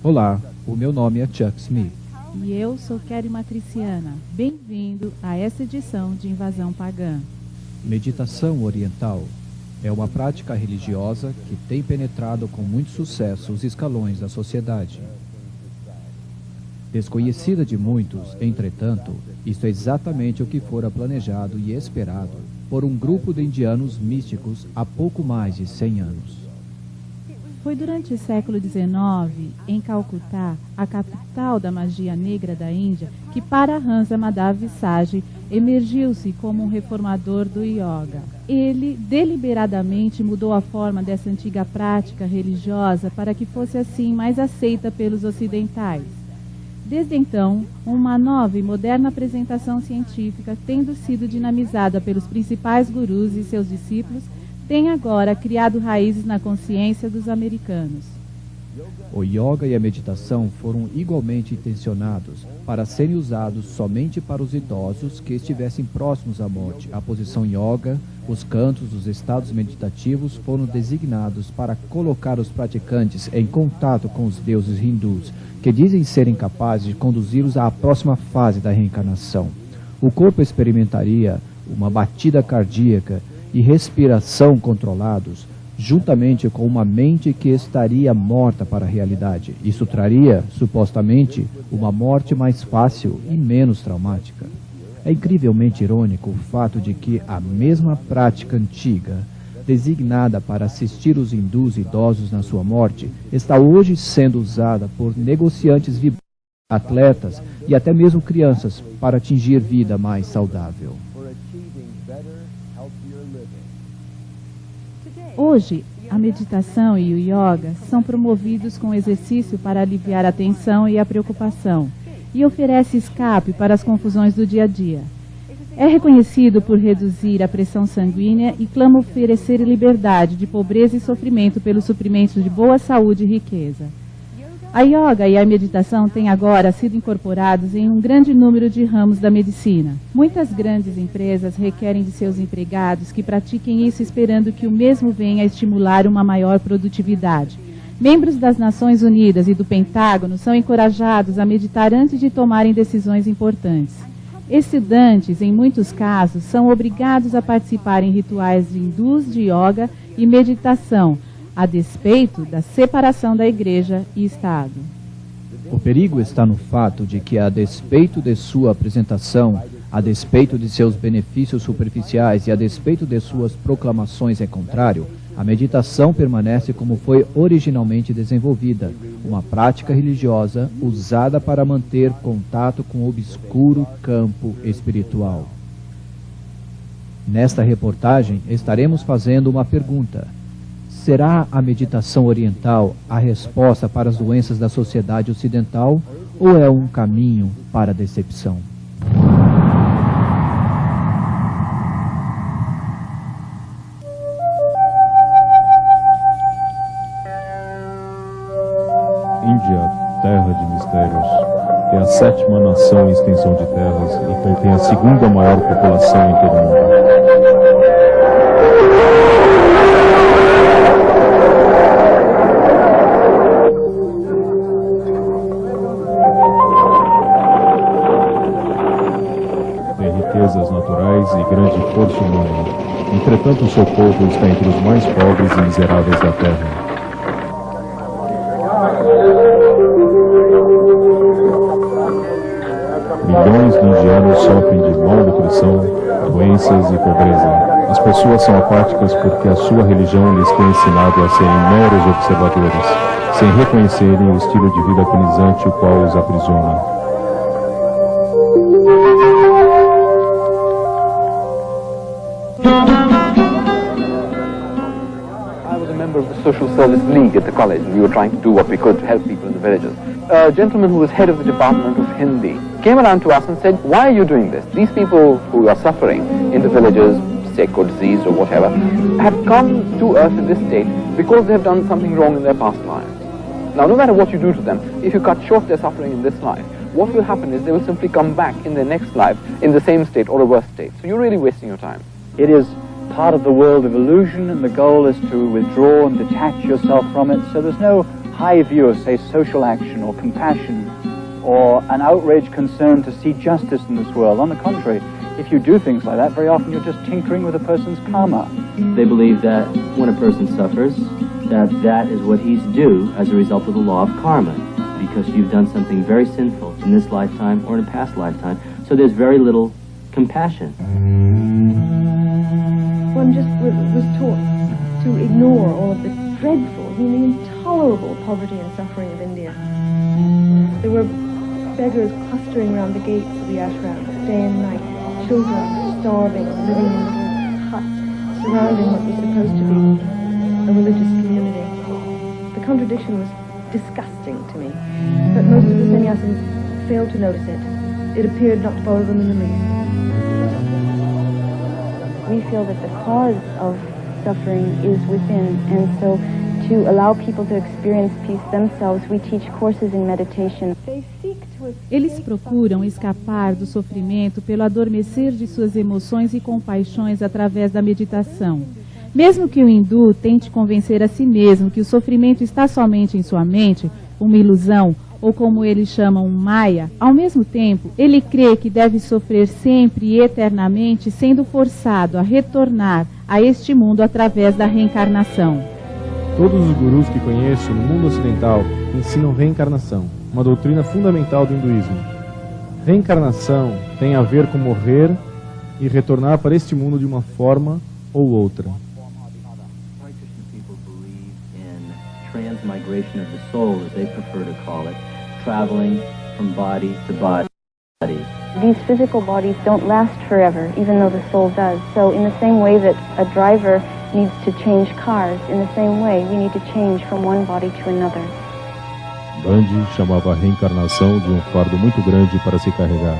Olá, o meu nome é Chuck Smith. E eu sou Kelly Matriciana. Bem-vindo a essa edição de Invasão Pagã. Meditação oriental é uma prática religiosa que tem penetrado com muito sucesso os escalões da sociedade. Desconhecida de muitos, entretanto, isto é exatamente o que fora planejado e esperado por um grupo de indianos místicos há pouco mais de 100 anos. Foi durante o século XIX, em Calcutá, a capital da magia negra da Índia, que Paramahansa Madhav Visage emergiu-se como um reformador do yoga. Ele deliberadamente mudou a forma dessa antiga prática religiosa para que fosse assim mais aceita pelos ocidentais. Desde então, uma nova e moderna apresentação científica, tendo sido dinamizada pelos principais gurus e seus discípulos, tem agora criado raízes na consciência dos americanos. O yoga e a meditação foram igualmente intencionados para serem usados somente para os idosos que estivessem próximos à morte. A posição yoga, os cantos, os estados meditativos foram designados para colocar os praticantes em contato com os deuses hindus, que dizem serem capazes de conduzi-los à próxima fase da reencarnação. O corpo experimentaria uma batida cardíaca e respiração controlados, juntamente com uma mente que estaria morta para a realidade. Isso traria, supostamente, uma morte mais fácil e menos traumática. É incrivelmente irônico o fato de que a mesma prática antiga, designada para assistir os hindus idosos na sua morte, está hoje sendo usada por negociantes vibrantes, atletas e até mesmo crianças para atingir vida mais saudável. Hoje, a meditação e o yoga são promovidos com exercício para aliviar a tensão e a preocupação, e oferece escape para as confusões do dia a dia. É reconhecido por reduzir a pressão sanguínea e clama oferecer liberdade de pobreza e sofrimento pelo suprimento de boa saúde e riqueza. A yoga e a meditação têm agora sido incorporados em um grande número de ramos da medicina. Muitas grandes empresas requerem de seus empregados que pratiquem isso esperando que o mesmo venha a estimular uma maior produtividade. Membros das Nações Unidas e do Pentágono são encorajados a meditar antes de tomarem decisões importantes. Estudantes, em muitos casos, são obrigados a participar em rituais hindus de yoga e meditação, a despeito da separação da Igreja e Estado. O perigo está no fato de que, a despeito de sua apresentação, a despeito de seus benefícios superficiais e a despeito de suas proclamações em contrário, a meditação permanece como foi originalmente desenvolvida, uma prática religiosa usada para manter contato com o obscuro campo espiritual. Nesta reportagem, estaremos fazendo uma pergunta. Será a meditação oriental a resposta para as doenças da sociedade ocidental ou é um caminho para a decepção? Índia, terra de mistérios, é a 7ª nação em extensão de terras e contém a 2ª maior população em todo o mundo. Riquezas naturais e grande força humana. Entretanto, o seu povo está entre os mais pobres e miseráveis da terra. Milhões de indianos sofrem de malnutrição, doenças e pobreza. As pessoas são apáticas porque a sua religião lhes tem ensinado a serem meros observadores, sem reconhecerem o estilo de vida agonizante o qual os aprisiona. Of the Social Service League at the college, and we were trying to do what we could to help people in the villages. A gentleman who was head of the department of Hindi came around to us and said, "Why are you doing this? These people who are suffering in the villages, sick or diseased or whatever, have come to earth in this state because they have done something wrong in their past lives. Now, no matter what you do to them, if you cut short their suffering in this life, what will happen is they will simply come back in their next life in the same state or a worse state. So you're really wasting your time." It is part of the world of illusion, and the goal is to withdraw and detach yourself from it, so there's no high view of, say, social action or compassion or an outraged concern to see justice in this world. On the contrary, if you do things like that, very often you're just tinkering with a person's karma. They believe that when a person suffers, that is what he's due as a result of the law of karma, because you've done something very sinful in this lifetime or in a past lifetime. So there's very little compassion. One just was taught to ignore all of the dreadful, the intolerable poverty and suffering of India. There were beggars clustering around the gates of the ashrams day and night, children starving, living in little huts, surrounding what was supposed to be a religious community. The contradiction was disgusting to me, but most of the sannyasins failed to notice it. It appeared not to bother them in the least. We feel that the cause of suffering is within, and so to allow people to experience peace themselves, we teach courses in meditation. Eles procuram escapar do sofrimento pelo adormecer de suas emoções e compaixões através da meditação. Mesmo que o hindu tente convencer a si mesmo que o sofrimento está somente em sua mente, uma ilusão, ou como eles chamam, Maya, ao mesmo tempo, ele crê que deve sofrer sempre e eternamente, sendo forçado a retornar a este mundo através da reencarnação. Todos os gurus que conheço no mundo ocidental ensinam reencarnação, uma doutrina fundamental do hinduísmo. Reencarnação tem a ver com morrer e retornar para este mundo de uma forma ou outra. Transmigration of the soul, as they prefer to call it, traveling from body to body. These physical bodies don't last forever, even though the soul does. So in the same way that a driver needs to change cars, in the same way we need to change from one body to another. Gandhi chamava a reencarnação de um fardo muito grande para se carregar.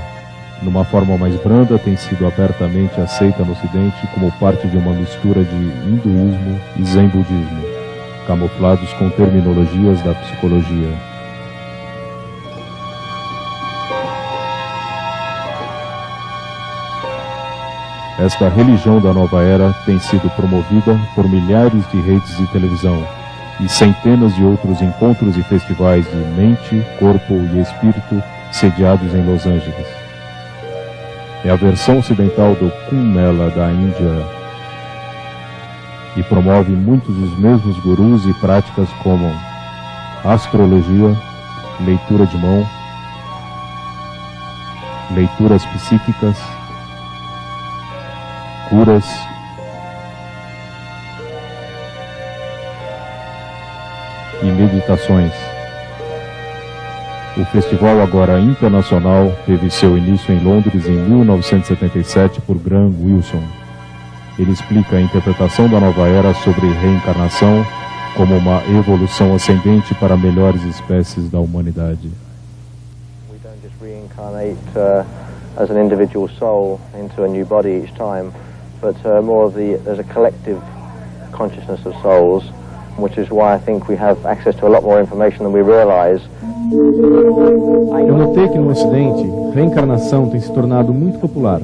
Numa forma mais branda, tem sido abertamente aceita no Ocidente como parte de uma mistura de hinduísmo e zen budismo, camuflados com terminologias da psicologia. Esta religião da nova era tem sido promovida por milhares de redes de televisão e centenas de outros encontros e festivais de mente, corpo e espírito sediados em Los Angeles. É a versão ocidental do Kumbh Mela da Índia e promove muitos dos mesmos gurus e práticas como astrologia, leitura de mão, leituras psíquicas, curas, e meditações. O festival agora internacional teve seu início em Londres em 1977 por Graham Wilson. Ele explica a interpretação da nova era sobre reencarnação como uma evolução ascendente para melhores espécies da humanidade. We don't just reincarnate as an individual soul into a new body each time, but more of there's a collective consciousness of souls, which is why I think we have access to a lot more information than we realize. Eu notei que no Ocidente, reencarnação tem se tornado muito popular.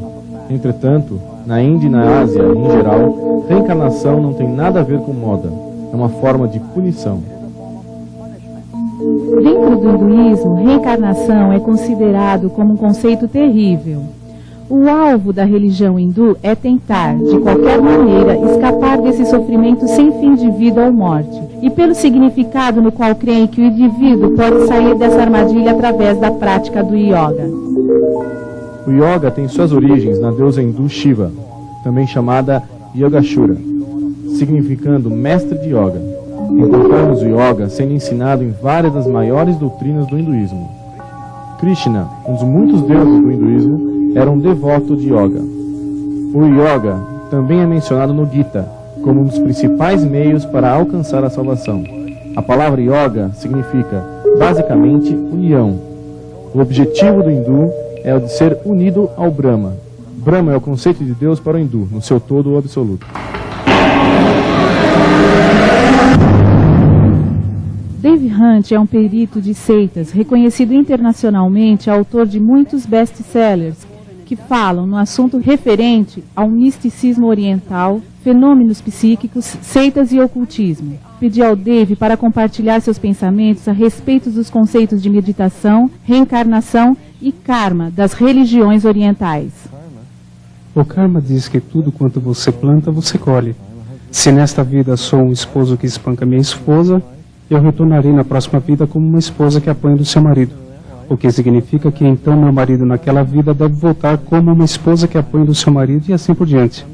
Entretanto, na Índia e na Ásia, em geral, reencarnação não tem nada a ver com moda. É uma forma de punição. Dentro do hinduísmo, reencarnação é considerado como um conceito terrível. O alvo da religião hindu é tentar, de qualquer maneira, escapar desse sofrimento sem fim de vida ou morte, e pelo significado no qual creem que o indivíduo pode sair dessa armadilha através da prática do yoga. O yoga tem suas origens na deusa hindu Shiva, também chamada Yogashura, significando mestre de yoga. Encontramos o yoga sendo ensinado em várias das maiores doutrinas do hinduísmo. Krishna, um dos muitos deuses do hinduísmo, era um devoto de yoga. O yoga também é mencionado no Gita como um dos principais meios para alcançar a salvação. A palavra yoga significa, basicamente, união. O objetivo do hindu é o de ser unido ao Brahma. Brahma é o conceito de Deus para o hindu, no seu todo absoluto. Dave Hunt é um perito de seitas, reconhecido internacionalmente, autor de muitos best-sellers que falam no assunto referente ao misticismo oriental, fenômenos psíquicos, seitas e ocultismo. pedir ao Dave para compartilhar seus pensamentos a respeito dos conceitos de meditação, reencarnação e karma das religiões orientais. O karma diz que tudo quanto você planta, você colhe. Se nesta vida sou um esposo que espanca minha esposa, eu retornarei na próxima vida como uma esposa que apanha do seu marido. O que significa que então meu marido naquela vida deve voltar como uma esposa que apanha do seu marido e assim por diante.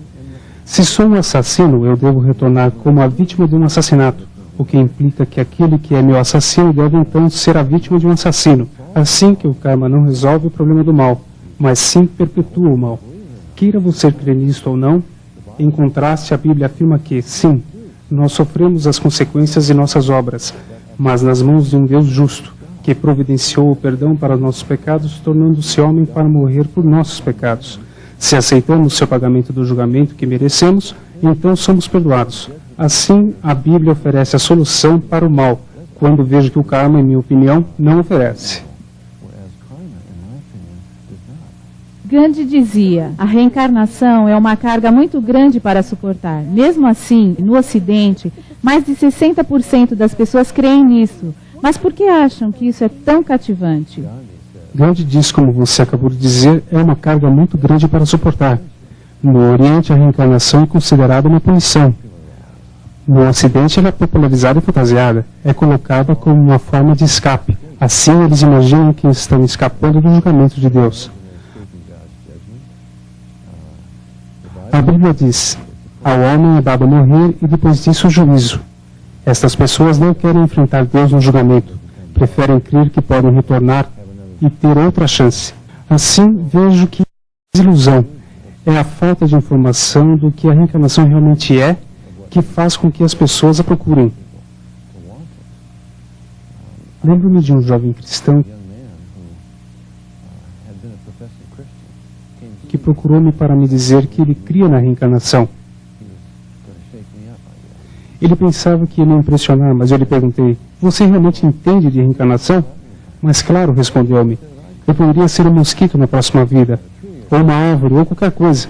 Se sou um assassino, eu devo retornar como a vítima de um assassinato, o que implica que aquele que é meu assassino deve então ser a vítima de um assassino. Assim que o karma não resolve o problema do mal, mas sim perpetua o mal. Queira você crer nisto ou não, em contraste, a Bíblia afirma que, sim, nós sofremos as consequências de nossas obras, mas nas mãos de um Deus justo, que providenciou o perdão para nossos pecados, tornando-se homem para morrer por nossos pecados. Se aceitamos seu pagamento do julgamento que merecemos, então somos perdoados. Assim, a Bíblia oferece a solução para o mal, quando vejo que o karma, em minha opinião, não oferece. Gandhi dizia, a reencarnação é uma carga muito grande para suportar. Mesmo assim, no Ocidente, mais de 60% das pessoas creem nisso. Mas por que acham que isso é tão cativante? Gandhi diz, como você acabou de dizer, é uma carga muito grande para suportar. No Oriente, a reencarnação é considerada uma punição. No Ocidente, ela é popularizada e fantasiada. É colocada como uma forma de escape. Assim, eles imaginam que estão escapando do julgamento de Deus. A Bíblia diz, ao homem é dado morrer e depois disso o juízo. Estas pessoas não querem enfrentar Deus no julgamento. Preferem crer que podem retornar e ter outra chance. Assim, vejo que a desilusão é a falta de informação do que a reencarnação realmente é, que faz com que as pessoas a procurem. Lembro-me de um jovem cristão que procurou-me para me dizer que ele cria na reencarnação. Ele pensava que ia me impressionar, mas eu lhe perguntei, você realmente entende de reencarnação? Mas claro, respondeu-me, eu poderia ser um mosquito na próxima vida, ou uma árvore, ou qualquer coisa.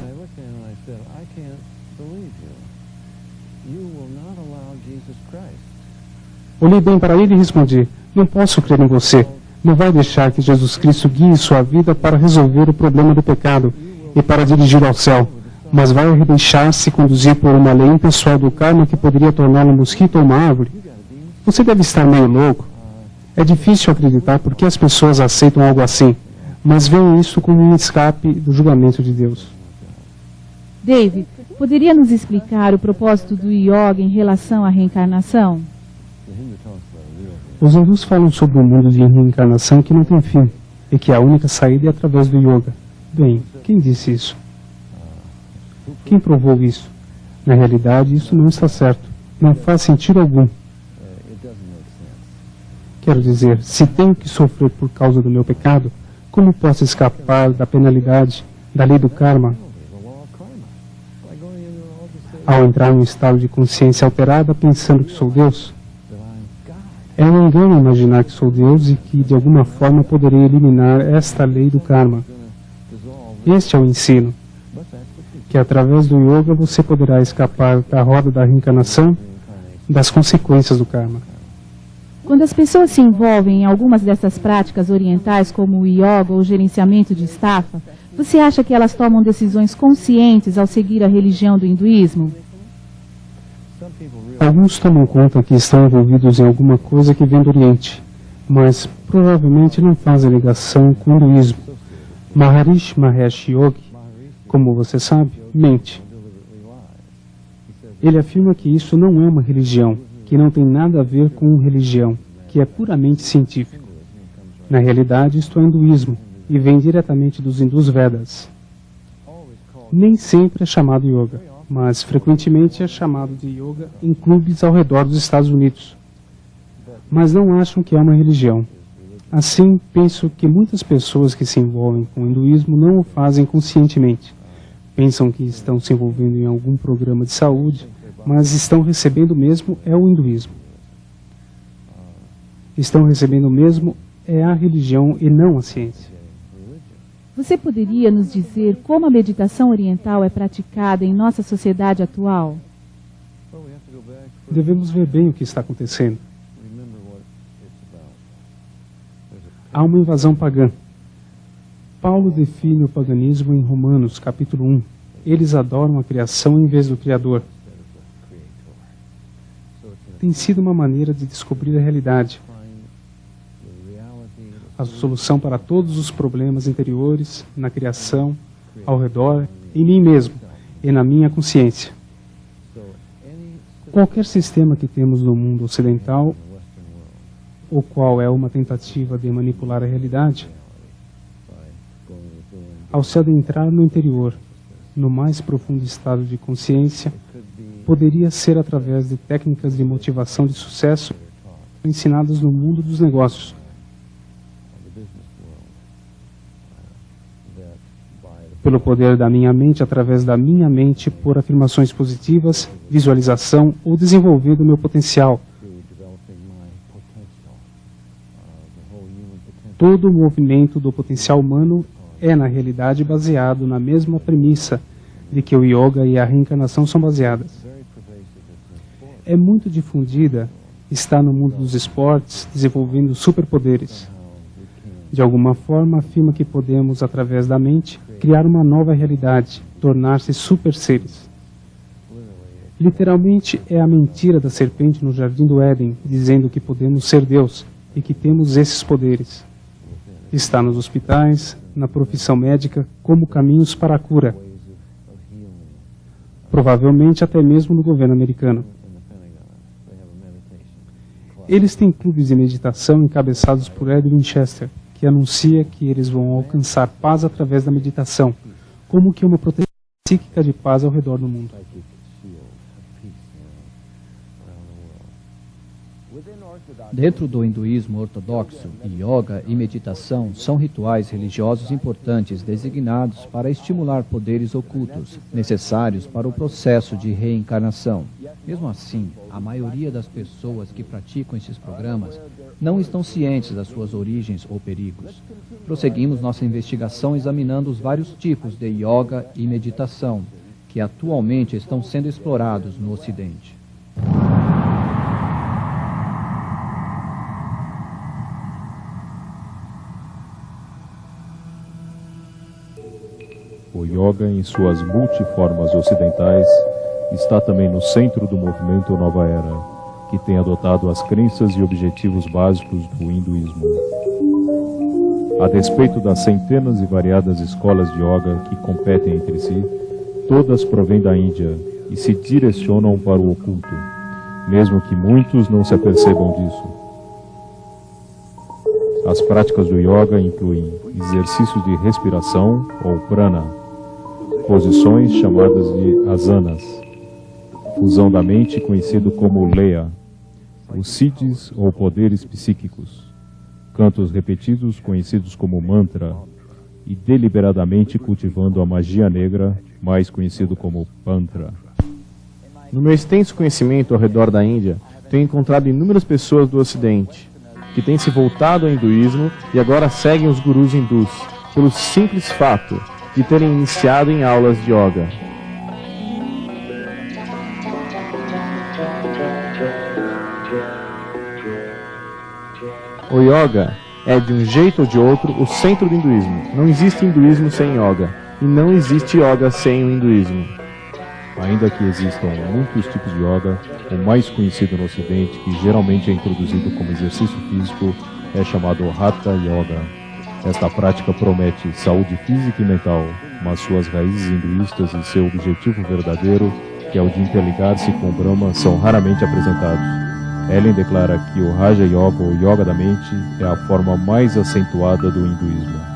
Olhei bem para ele e respondi, não posso crer em você. Não vai deixar que Jesus Cristo guie sua vida para resolver o problema do pecado e para dirigir ao céu, mas vai deixar-se conduzir por uma lei impessoal do karma que poderia torná-lo um mosquito ou uma árvore. Você deve estar meio louco. É difícil acreditar porque as pessoas aceitam algo assim, mas veem isso como um escape do julgamento de Deus. David, poderia nos explicar o propósito do yoga em relação à reencarnação? Os hindus falam sobre um mundo de reencarnação que não tem fim, e que a única saída é através do yoga. Bem, quem disse isso? Quem provou isso? Na realidade, isso não está certo. Não faz sentido algum. Quero dizer, se tenho que sofrer por causa do meu pecado, como posso escapar da penalidade, da lei do karma? Ao entrar num estado de consciência alterada, pensando que sou Deus? É um engano imaginar que sou Deus e que, de alguma forma, poderei eliminar esta lei do karma. Este é o ensino, que através do yoga você poderá escapar da roda da reencarnação, das consequências do karma. Quando as pessoas se envolvem em algumas dessas práticas orientais, como o yoga ou o gerenciamento de estafa, você acha que elas tomam decisões conscientes ao seguir a religião do hinduísmo? Alguns tomam conta que estão envolvidos em alguma coisa que vem do Oriente, mas provavelmente não fazem ligação com o hinduísmo. Maharishi Mahesh Yogi, como você sabe, mente. Ele afirma que isso não é uma religião, que não tem nada a ver com religião, que é puramente científico. Na realidade, isto é hinduísmo, e vem diretamente dos hindus Vedas. Nem sempre é chamado yoga, mas frequentemente é chamado de yoga em clubes ao redor dos Estados Unidos. Mas não acham que é uma religião. Assim, penso que muitas pessoas que se envolvem com o hinduísmo não o fazem conscientemente. Pensam que estão se envolvendo em algum programa de saúde, mas estão recebendo mesmo é o hinduísmo. Estão recebendo mesmo é a religião e não a ciência. Você poderia nos dizer como a meditação oriental é praticada em nossa sociedade atual? Devemos ver bem o que está acontecendo. Há uma invasão pagã. Paulo define o paganismo em Romanos, capítulo 1. Eles adoram a criação em vez do Criador. Tem sido uma maneira de descobrir a realidade, a solução para todos os problemas interiores, na criação, ao redor, em mim mesmo e na minha consciência. Qualquer sistema que temos no mundo ocidental, o qual é uma tentativa de manipular a realidade, ao se adentrar no interior, no mais profundo estado de consciência, poderia ser através de técnicas de motivação de sucesso ensinadas no mundo dos negócios. Pelo poder da minha mente, através da minha mente, por afirmações positivas, visualização ou desenvolver o meu potencial. Todo o movimento do potencial humano é, na realidade, baseado na mesma premissa de que o yoga e a reencarnação são baseadas. É muito difundida, está no mundo dos esportes, desenvolvendo superpoderes. De alguma forma, afirma que podemos, através da mente, criar uma nova realidade, tornar-se super seres. Literalmente, é a mentira da serpente no jardim do Éden, dizendo que podemos ser Deus e que temos esses poderes. Está nos hospitais, na profissão médica, como caminhos para a cura. Provavelmente até mesmo no governo americano. Eles têm clubes de meditação encabeçados por Ed Winchester, que anuncia que eles vão alcançar paz através da meditação, como que uma proteção psíquica de paz ao redor do mundo. Dentro do hinduísmo ortodoxo, yoga e meditação são rituais religiosos importantes designados para estimular poderes ocultos, necessários para o processo de reencarnação. Mesmo assim, a maioria das pessoas que praticam esses programas não estão cientes das suas origens ou perigos. Prosseguimos nossa investigação examinando os vários tipos de yoga e meditação que atualmente estão sendo explorados no Ocidente. O yoga, em suas multiformas ocidentais, está também no centro do movimento Nova Era, que tem adotado as crenças e objetivos básicos do hinduísmo. A despeito das centenas e variadas escolas de yoga que competem entre si, todas provêm da Índia e se direcionam para o oculto, mesmo que muitos não se apercebam disso. As práticas do yoga incluem exercícios de respiração ou prana, posições chamadas de asanas, fusão da mente conhecido como leya, os siddhis ou poderes psíquicos, cantos repetidos conhecidos como mantra e deliberadamente cultivando a magia negra, mais conhecido como pantra. No meu extenso conhecimento ao redor da Índia, tenho encontrado inúmeras pessoas do Ocidente que têm se voltado ao hinduísmo e agora seguem os gurus hindus, pelo simples fato de terem iniciado em aulas de yoga. O yoga é, de um jeito ou de outro, o centro do hinduísmo. Não existe hinduísmo sem yoga, e não existe yoga sem o hinduísmo. Ainda que existam muitos tipos de yoga, o mais conhecido no Ocidente, que geralmente é introduzido como exercício físico, é chamado Hatha Yoga. Esta prática promete saúde física e mental, mas suas raízes hinduístas e seu objetivo verdadeiro, que é o de interligar-se com Brahma, são raramente apresentados. Ellen declara que o Raja Yoga, ou Yoga da mente, é a forma mais acentuada do hinduísmo.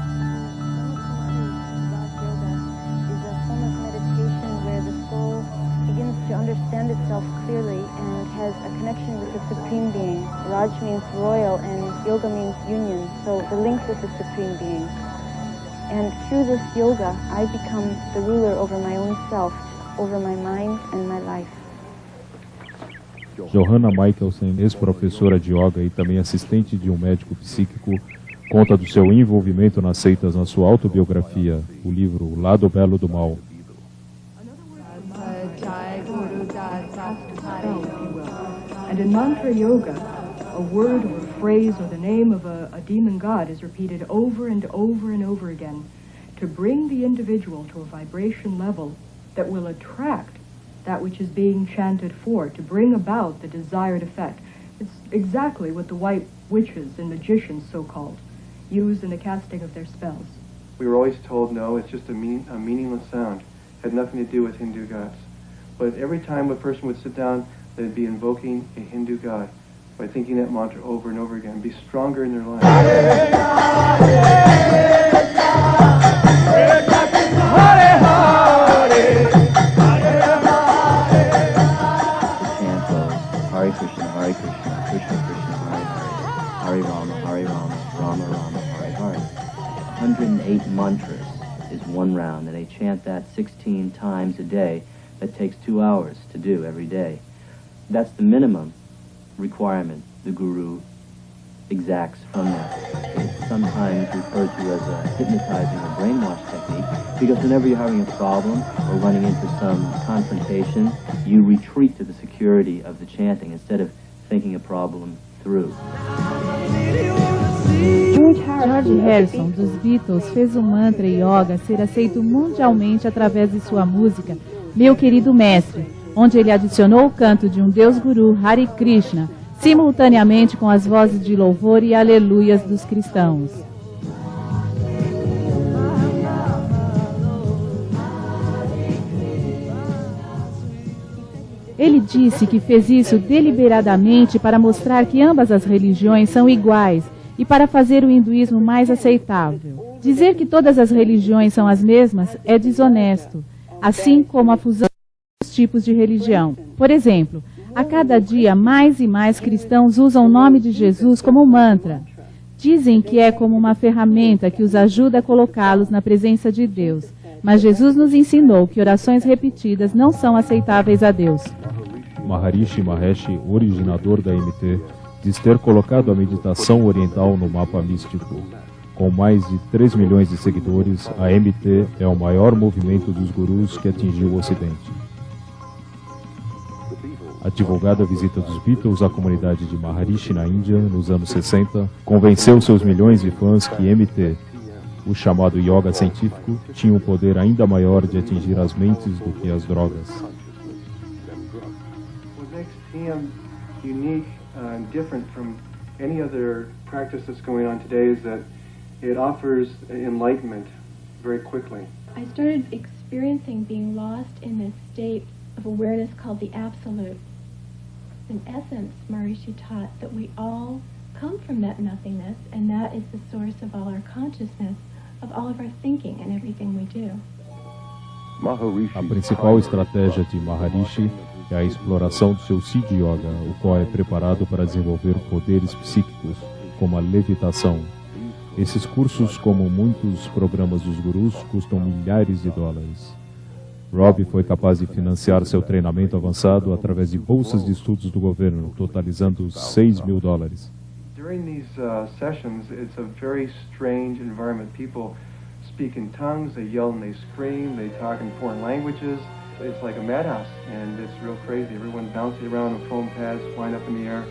Raj means royal and yoga means union, so the link with the Supreme Being. And through this yoga, I become the ruler over my own self, over my mind and my life. Johanna Michelsen, ex-professora de yoga e também assistente de um médico psíquico, conta do seu envolvimento nas seitas na sua autobiografia, o livro O Lado Belo do Mal. And in mantra yoga, a word or a phrase or the name of a demon god is repeated over and over and over again to bring the individual to a vibration level that will attract that which is being chanted for, to bring about the desired effect. It's exactly what the white witches and magicians, so-called, use in the casting of their spells. We were always told, no, it's just a meaningless sound. It had nothing to do with Hindu gods. But every time a person would sit down, they'd be invoking a Hindu god by thinking that mantra over and over again, be stronger in their lives. Hare Krishna, Hare Krishna, Krishna Krishna, Hare Hare, Hare Rama, Rama Rama, Hare Hare. 108 mantras is one round, and they chant that 16 times a day. That takes 2 hours to do every day. That's the minimum requirement the Guru exacts from them. It's sometimes referred to as a hypnotizing or brainwash technique, because whenever you're having a problem or running into some confrontation, you retreat to the security of the chanting instead of thinking a problem through. George Harrison, dos Beatles, fez o mantra yoga ser aceito mundialmente através de sua música Meu Querido Mestre, onde ele adicionou o canto de um Deus Guru, Hare Krishna, simultaneamente com as vozes de louvor e aleluias dos cristãos. Ele disse que fez isso deliberadamente para mostrar que ambas as religiões são iguais e para fazer o hinduísmo mais aceitável. Dizer que todas as religiões são as mesmas é desonesto, assim como a fusão dos tipos de religião. Por exemplo, a cada dia mais e mais cristãos usam o nome de Jesus como mantra. Dizem que é como uma ferramenta que os ajuda a colocá-los na presença de Deus. Mas Jesus nos ensinou que orações repetidas não são aceitáveis a Deus. Maharishi Mahesh, originador da MT, diz ter colocado a meditação oriental no mapa místico. Com mais de 3 milhões de seguidores, a MT é o maior movimento dos gurus que atingiu o Ocidente. A divulgada visita dos Beatles à comunidade de Maharishi na Índia, nos anos 60, convenceu seus milhões de fãs que MT, o chamado yoga científico, tinha um poder ainda maior de atingir as mentes do que as drogas. What makes TM unique and different from any other practice that's going on today is that it offers enlightenment very quickly. I started experiencing being lost in this state of awareness called the Absolute. In essence, Maharishi taught that we all come from that nothingness, and that is the source of all our consciousness, of all of our thinking and everything we do. A principal estratégia de Maharishi é a exploração do seu Siddha Yoga, o qual é preparado para desenvolver poderes psíquicos, como a levitação. Esses cursos, como muitos programas dos gurus, custam milhares de dólares. Rob foi capaz de financiar seu treinamento avançado através de bolsas de estudos do governo, totalizando $6 mil. During these sessions, it's a very strange environment. People speak in tongues, they yell and they scream, they talk in foreign languages. It's like a madhouse, and it's real crazy. Everyone's bouncing around on foam pads, flying up in the air.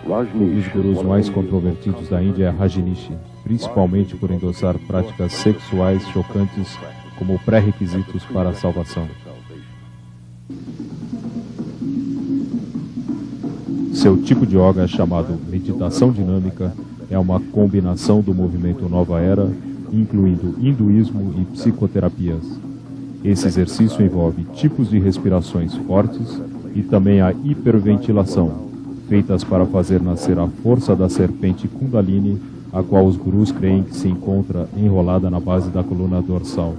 Um dos gurus mais controvertidos da Índia é Rajneesh, principalmente por endossar práticas sexuais chocantes como pré-requisitos para a salvação. Seu tipo de yoga, chamado meditação dinâmica, é uma combinação do movimento Nova Era, incluindo hinduísmo e psicoterapias. Esse exercício envolve tipos de respirações fortes e também a hiperventilação, feitas para fazer nascer a força da serpente Kundalini, a qual os gurus creem que se encontra enrolada na base da coluna dorsal.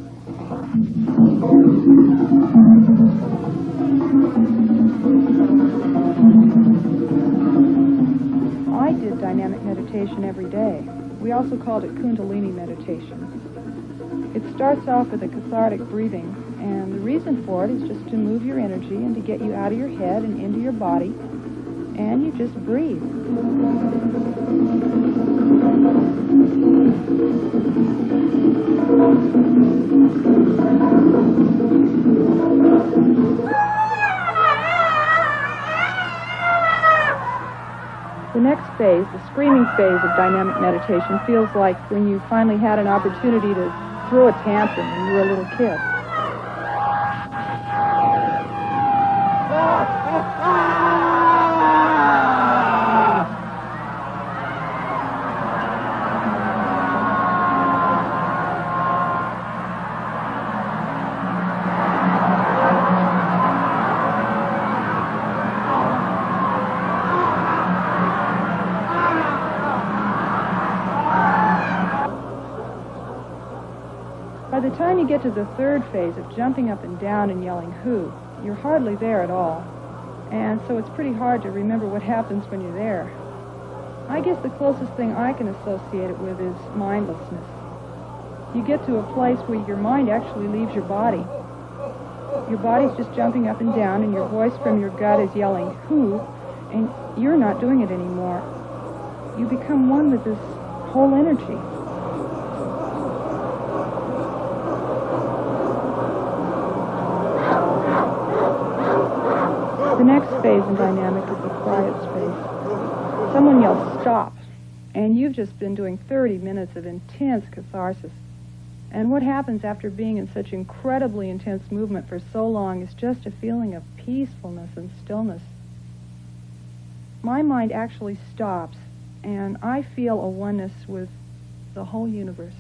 I did dynamic meditation every day. We also called it Kundalini meditation. It starts off with a cathartic breathing, and the reason for it is just to move your energy and to get you out of your head and into your body, and you just breathe. The next phase, the screaming phase of dynamic meditation, feels like when you finally had an opportunity to throw a tantrum when you were a little kid. By the time you get to the third phase of jumping up and down and yelling "Who," you're hardly there at all. And so it's pretty hard to remember what happens when you're there. I guess the closest thing I can associate it with is mindlessness. You get to a place where your mind actually leaves your body. Your body's just jumping up and down, and your voice from your gut is yelling "Who," and you're not doing it anymore. You become one with this whole energy. The next phase in dynamic is the quiet space. Someone yells "Stop," and you've just been doing 30 minutes of intense catharsis. And what happens after being in such incredibly intense movement for so long is just a feeling of peacefulness and stillness. My mind actually stops, and I feel a oneness with the whole universe.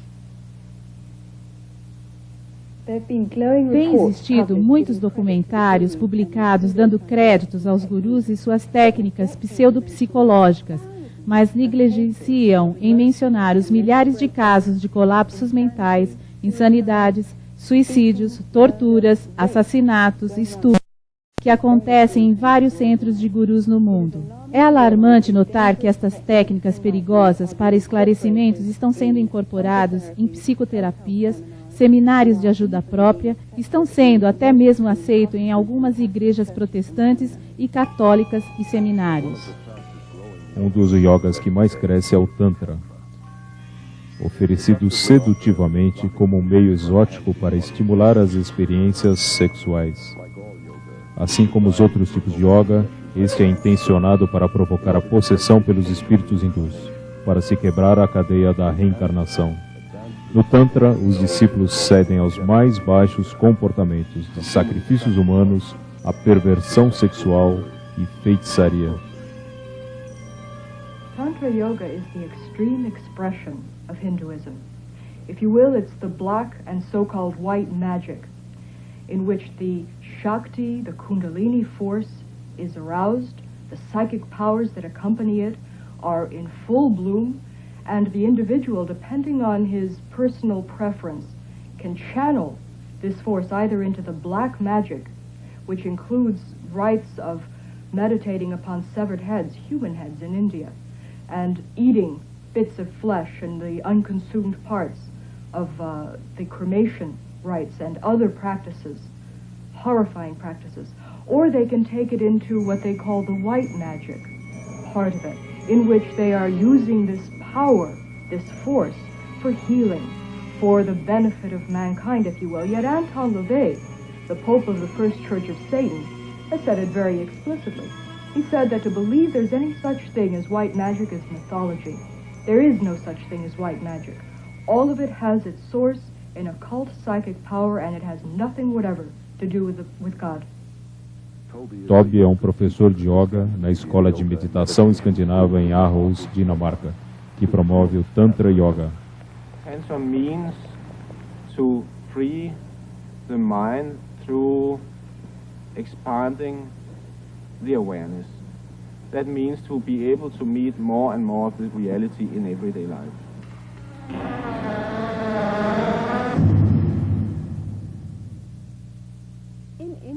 Tem existido muitos documentários publicados dando créditos aos gurus e suas técnicas pseudopsicológicas, mas negligenciam em mencionar os milhares de casos de colapsos mentais, insanidades, suicídios, torturas, assassinatos, estupros, que acontecem em vários centros de gurus no mundo. É alarmante notar que estas técnicas perigosas para esclarecimentos estão sendo incorporadas em psicoterapias, seminários de ajuda própria, estão sendo até mesmo aceitos em algumas igrejas protestantes e católicas e seminários. Um dos yogas que mais cresce é o Tantra, oferecido sedutivamente como um meio exótico para estimular as experiências sexuais. Assim como os outros tipos de yoga, este é intencionado para provocar a possessão pelos espíritos hindus, para se quebrar a cadeia da reencarnação. No Tantra, os discípulos cedem aos mais baixos comportamentos de sacrifícios humanos, a perversão sexual e feitiçaria. Tantra Yoga is the extreme expression of Hinduism. If you will, it's the black and so-called white magic, in which the Shakti, the Kundalini force, is aroused, the psychic powers that accompany it are in full bloom, and the individual, depending on his personal preference, can channel this force either into the black magic, which includes rites of meditating upon severed heads, human heads in India, and eating bits of flesh and the unconsumed parts of the cremation rites and other practices, horrifying practices. Or they can take it into what they call the white magic part of it, in which they are using this power, this force, for healing, for the benefit of mankind, if you will. Yet Anton LaVey, the Pope of the First Church of Satan, has said it very explicitly. He said that to believe there's any such thing as white magic is mythology. There is no such thing as white magic. All of it has its source in occult psychic power, and it has nothing whatever to do with God. Toby é um professor de yoga na escola de meditação escandinava em Aarhus, Dinamarca, que promove o Tantra Yoga. Tantra means to free the mind through expanding the awareness. That means to be able to meet more and more of the reality in everyday life.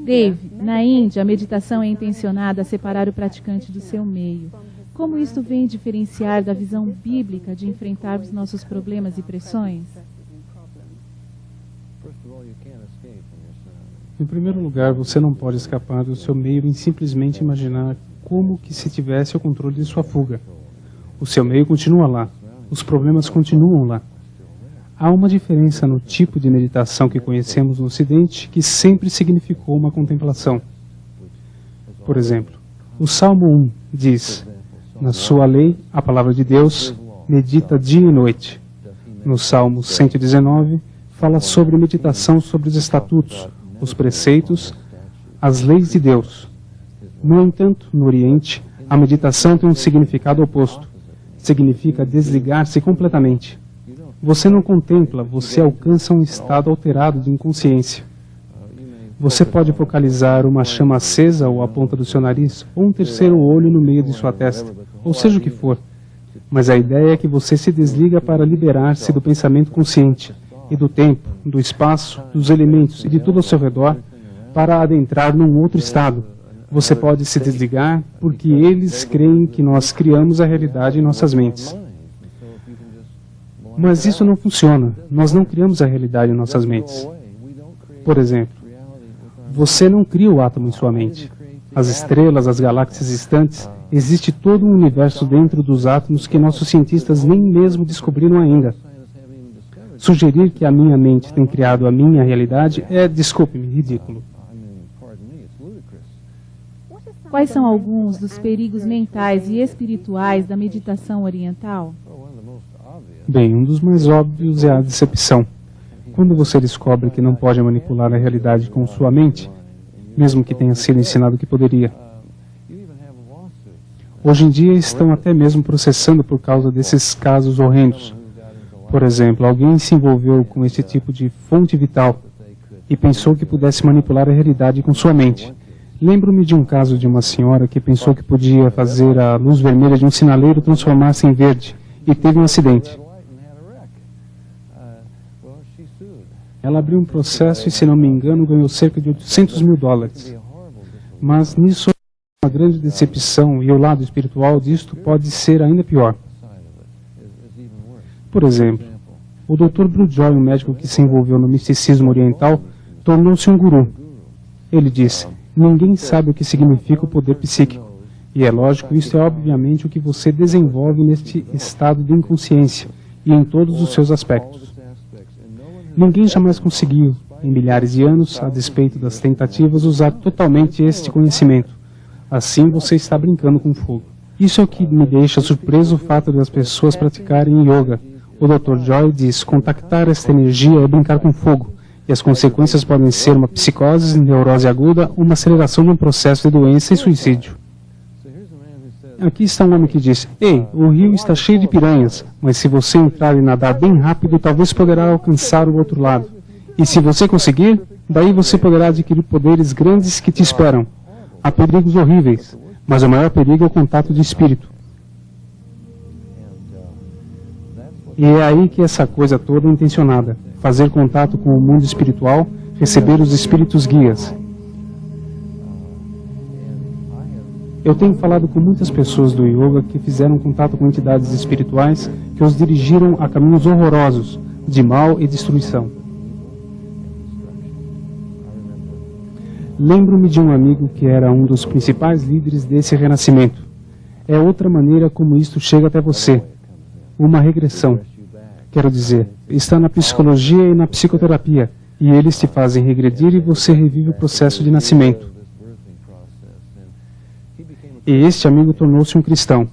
Dave, na Índia, a meditação é intencionada a separar o praticante do seu meio. Como isto vem diferenciar da visão bíblica de enfrentarmos nossos problemas e pressões? Em primeiro lugar, você não pode escapar do seu meio em simplesmente imaginar como que se tivesse o controle de sua fuga. O seu meio continua lá. Os problemas continuam lá. Há uma diferença no tipo de meditação que conhecemos no Ocidente, que sempre significou uma contemplação. Por exemplo, o Salmo 1 diz: Na sua lei, a palavra de Deus, medita dia e noite. No Salmo 119, fala sobre meditação sobre os estatutos, os preceitos, as leis de Deus. No entanto, no Oriente, a meditação tem um significado oposto. Significa desligar-se completamente. Você não contempla, você alcança um estado alterado de inconsciência. Você pode focalizar uma chama acesa ou a ponta do seu nariz, ou um terceiro olho no meio de sua testa, ou seja o que for. Mas a ideia é que você se desliga para liberar-se do pensamento consciente, e do tempo, do espaço, dos elementos e de tudo ao seu redor, para adentrar num outro estado. Você pode se desligar porque eles creem que nós criamos a realidade em nossas mentes. Mas isso não funciona. Nós não criamos a realidade em nossas mentes. Por exemplo, você não cria o átomo em sua mente. As estrelas, as galáxias distantes, existe todo um universo dentro dos átomos que nossos cientistas nem mesmo descobriram ainda. Sugerir que a minha mente tem criado a minha realidade é, desculpe-me, ridículo. Quais são alguns dos perigos mentais e espirituais da meditação oriental? Bem, um dos mais óbvios é a decepção. Quando você descobre que não pode manipular a realidade com sua mente, mesmo que tenha sido ensinado que poderia. Hoje em dia estão até mesmo processando por causa desses casos horrendos. Por exemplo, alguém se envolveu com esse tipo de fonte vital e pensou que pudesse manipular a realidade com sua mente. Lembro-me de um caso de uma senhora que pensou que podia fazer a luz vermelha de um sinaleiro transformar-se em verde e teve um acidente. Ela abriu um processo e, se não me engano, ganhou cerca de $800 mil. Mas nisso há uma grande decepção e o lado espiritual disto pode ser ainda pior. Por exemplo, o Dr. Blue Joy, um médico que se envolveu no misticismo oriental, tornou-se um guru. Ele disse: ninguém sabe o que significa o poder psíquico. E é lógico, isso é obviamente o que você desenvolve neste estado de inconsciência e em todos os seus aspectos. Ninguém jamais conseguiu, em milhares de anos, a despeito das tentativas, usar totalmente este conhecimento. Assim você está brincando com fogo. Isso é o que me deixa surpreso, o fato das pessoas praticarem yoga. O Dr. Joy diz: contactar esta energia é brincar com fogo. E as consequências podem ser uma psicose, neurose aguda, uma aceleração de um processo de doença e suicídio. Aqui está um homem que diz: ei, o rio está cheio de piranhas, mas se você entrar e nadar bem rápido, talvez poderá alcançar o outro lado. E se você conseguir, daí você poderá adquirir poderes grandes que te esperam. Há perigos horríveis, mas o maior perigo é o contato de espírito. E é aí que essa coisa toda é intencionada. Fazer contato com o mundo espiritual, receber os espíritos guias. Eu tenho falado com muitas pessoas do yoga que fizeram contato com entidades espirituais que os dirigiram a caminhos horrorosos, de mal e destruição. Lembro-me de um amigo que era um dos principais líderes desse renascimento. É outra maneira como isto chega até você. Uma regressão. Quero dizer, está na psicologia e na psicoterapia, e eles te fazem regredir e você revive o processo de nascimento. E este amigo tornou-se um cristão.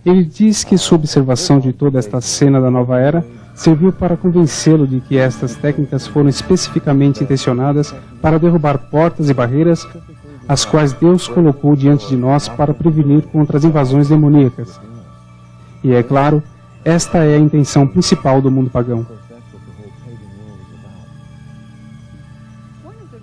Ele diz que sua observação de toda esta cena da nova era serviu para convencê-lo de que estas técnicas foram especificamente intencionadas para derrubar portas e barreiras, as quais Deus colocou diante de nós para prevenir contra as invasões demoníacas. E é claro, esta é a intenção principal do mundo pagão.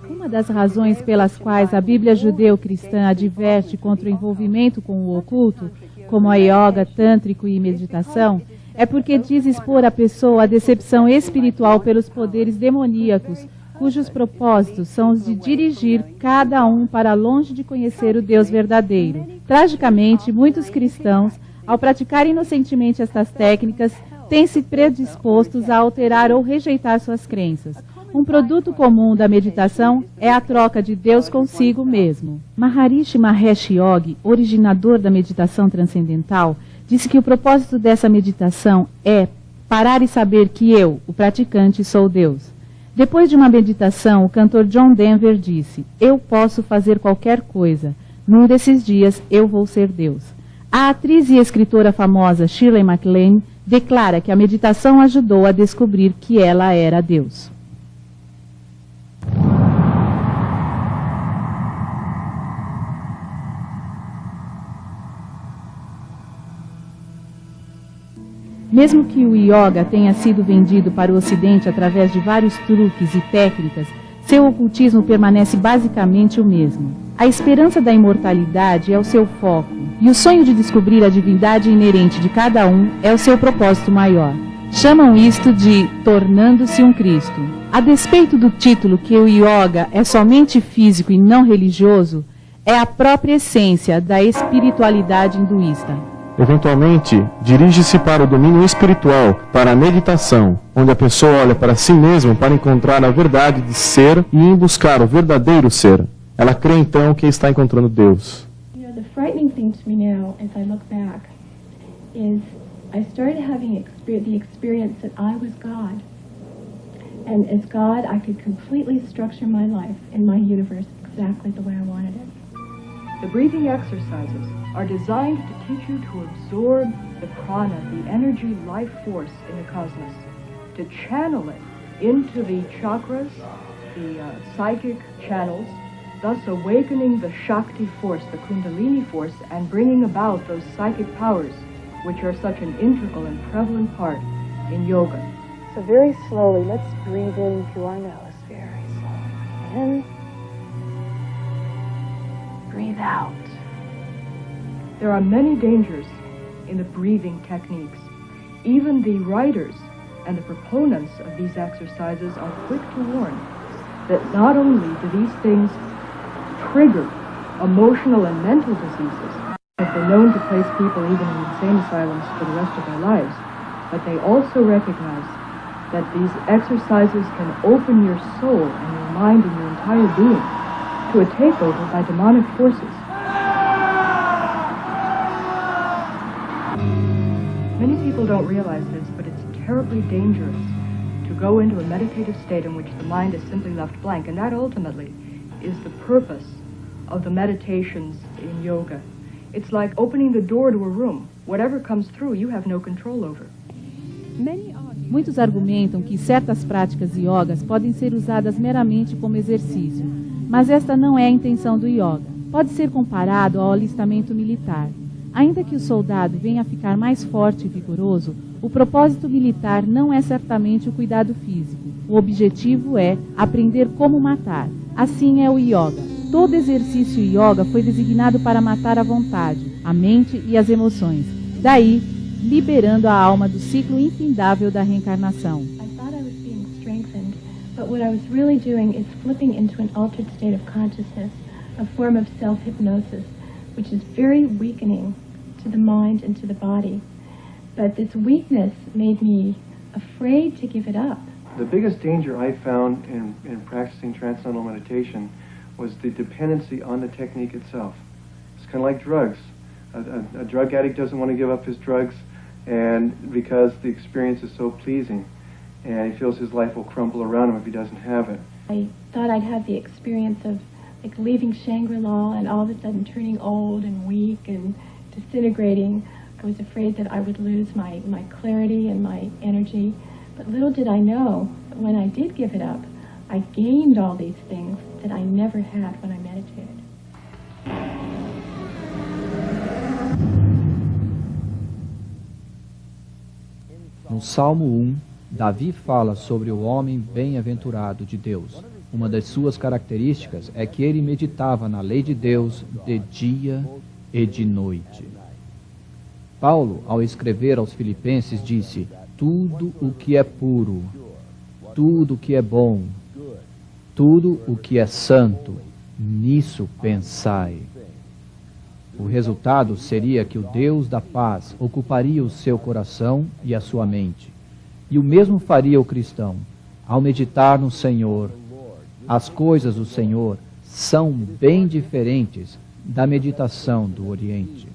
Uma das razões pelas quais a Bíblia judeu-cristã adverte contra o envolvimento com o oculto, como a yoga, tântrico e meditação, é porque diz expor a pessoa à decepção espiritual pelos poderes demoníacos, cujos propósitos são os de dirigir cada um para longe de conhecer o Deus verdadeiro. Tragicamente, muitos cristãos, ao praticar inocentemente estas técnicas, têm-se predispostos a alterar ou rejeitar suas crenças. Um produto comum da meditação é a troca de Deus consigo mesmo. Maharishi Mahesh Yogi, originador da meditação transcendental, disse que o propósito dessa meditação é parar e saber que eu, o praticante, sou Deus. Depois de uma meditação, o cantor John Denver disse: eu posso fazer qualquer coisa. Num desses dias, eu vou ser Deus. A atriz e escritora famosa Shirley MacLaine declara que a meditação ajudou a descobrir que ela era Deus. Mesmo que o yoga tenha sido vendido para o Ocidente através de vários truques e técnicas, seu ocultismo permanece basicamente o mesmo. A esperança da imortalidade é o seu foco, e o sonho de descobrir a divindade inerente de cada um é o seu propósito maior. Chamam isto de tornando-se um Cristo. A despeito do título que o yoga é somente físico e não religioso, é a própria essência da espiritualidade hinduísta. Eventualmente, dirige-se para o domínio espiritual, para a meditação, onde a pessoa olha para si mesma para encontrar a verdade de ser e ir buscar o verdadeiro ser. Ela crê então que está encontrando Deus. The frightening thing to me now, as I look back, is I started having the experience that I was God. And as God, I could completely structure my life and my universe exactly the way I wanted it. The breathing exercises are designed to teach you to absorb the prana, the energy life force in the cosmos, to channel it into the chakras, the psychic channels, thus awakening the Shakti force, the Kundalini force, and bringing about those psychic powers, which are such an integral and prevalent part in yoga. So very slowly, let's breathe in through our nose, very slowly. In. Breathe out. There are many dangers in the breathing techniques. Even the writers and the proponents of these exercises are quick to warn that not only do these things trigger emotional and mental diseases, have been known to place people even in insane asylums for the rest of their lives, but they also recognize that these exercises can open your soul and your mind and your entire being to a takeover by demonic forces. Many people don't realize this, but it's terribly dangerous to go into a meditative state in which the mind is simply left blank, and that ultimately is the purpose of the meditations in yoga. It's like opening the door to a room. Whatever comes through, you have no control over. Muitos argumentam que certas práticas yogas podem ser usadas meramente como exercício, mas esta não é a intenção do yoga. Pode ser comparado ao alistamento militar. Ainda que o soldado venha a ficar mais forte e vigoroso, o propósito militar não é certamente o cuidado físico. O objetivo é aprender como matar. Assim é o yoga. Todo exercício yoga foi designado para matar a vontade, a mente e as emoções. Daí, liberando a alma do ciclo infindável da reencarnação. I thought I was being strengthened, but what I was really doing is flipping into an altered state of consciousness, a form of self-hypnosis, which is very weakening to the mind and to the body. But this weakness made me afraid to give it up. The biggest danger I found in practicing transcendental meditation was the dependency on the technique itself. It's kind of like drugs. A drug addict doesn't want to give up his drugs, and because the experience is so pleasing, and he feels his life will crumble around him if he doesn't have it. I thought I'd have the experience of like leaving Shangri-La and all of a sudden turning old and weak and disintegrating. I was afraid that I would lose my clarity and my energy. But little did I know that when I did give it up, I gained all these things that I never had when I meditated. No Salmo 1, Davi fala sobre o homem bem-aventurado de Deus. Uma das suas características é que ele meditava na lei de Deus de dia e de noite. Paulo, ao escrever aos Filipenses, disse: tudo o que é puro, tudo o que é bom, tudo o que é santo, nisso pensai. O resultado seria que o Deus da paz ocuparia o seu coração e a sua mente. E o mesmo faria o cristão. Ao meditar no Senhor, as coisas do Senhor são bem diferentes da meditação do Oriente,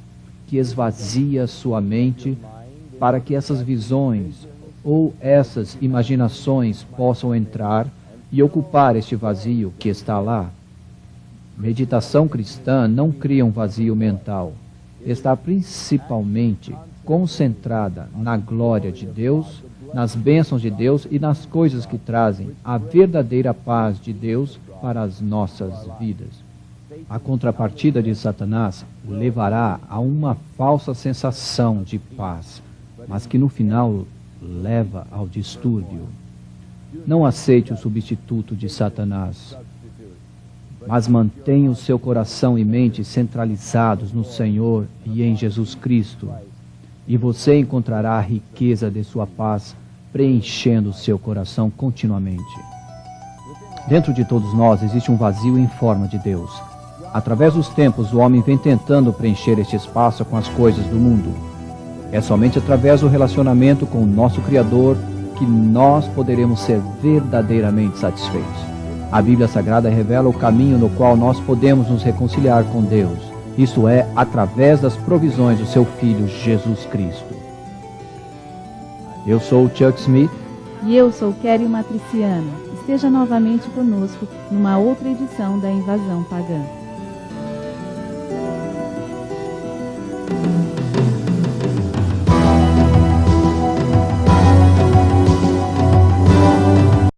que esvazia sua mente para que essas visões ou essas imaginações possam entrar e ocupar este vazio que está lá. Meditação cristã não cria um vazio mental. está principalmente concentrada na glória de Deus, nas bênçãos de Deus e nas coisas que trazem a verdadeira paz de Deus para as nossas vidas. A contrapartida de Satanás levará a uma falsa sensação de paz, mas que no final leva ao distúrbio. Não aceite o substituto de Satanás, mas mantenha o seu coração e mente centralizados no Senhor e em Jesus Cristo, e você encontrará a riqueza de sua paz preenchendo o seu coração continuamente. Dentro de todos nós existe um vazio em forma de Deus. Através dos tempos, o homem vem tentando preencher este espaço com as coisas do mundo. É somente através do relacionamento com o nosso Criador que nós poderemos ser verdadeiramente satisfeitos. A Bíblia Sagrada revela o caminho no qual nós podemos nos reconciliar com Deus. Isto é, através das provisões do seu Filho Jesus Cristo. Eu sou o Chuck Smith. E eu sou Kelly Matriciano. Esteja novamente conosco numa outra edição da Invasão Pagã.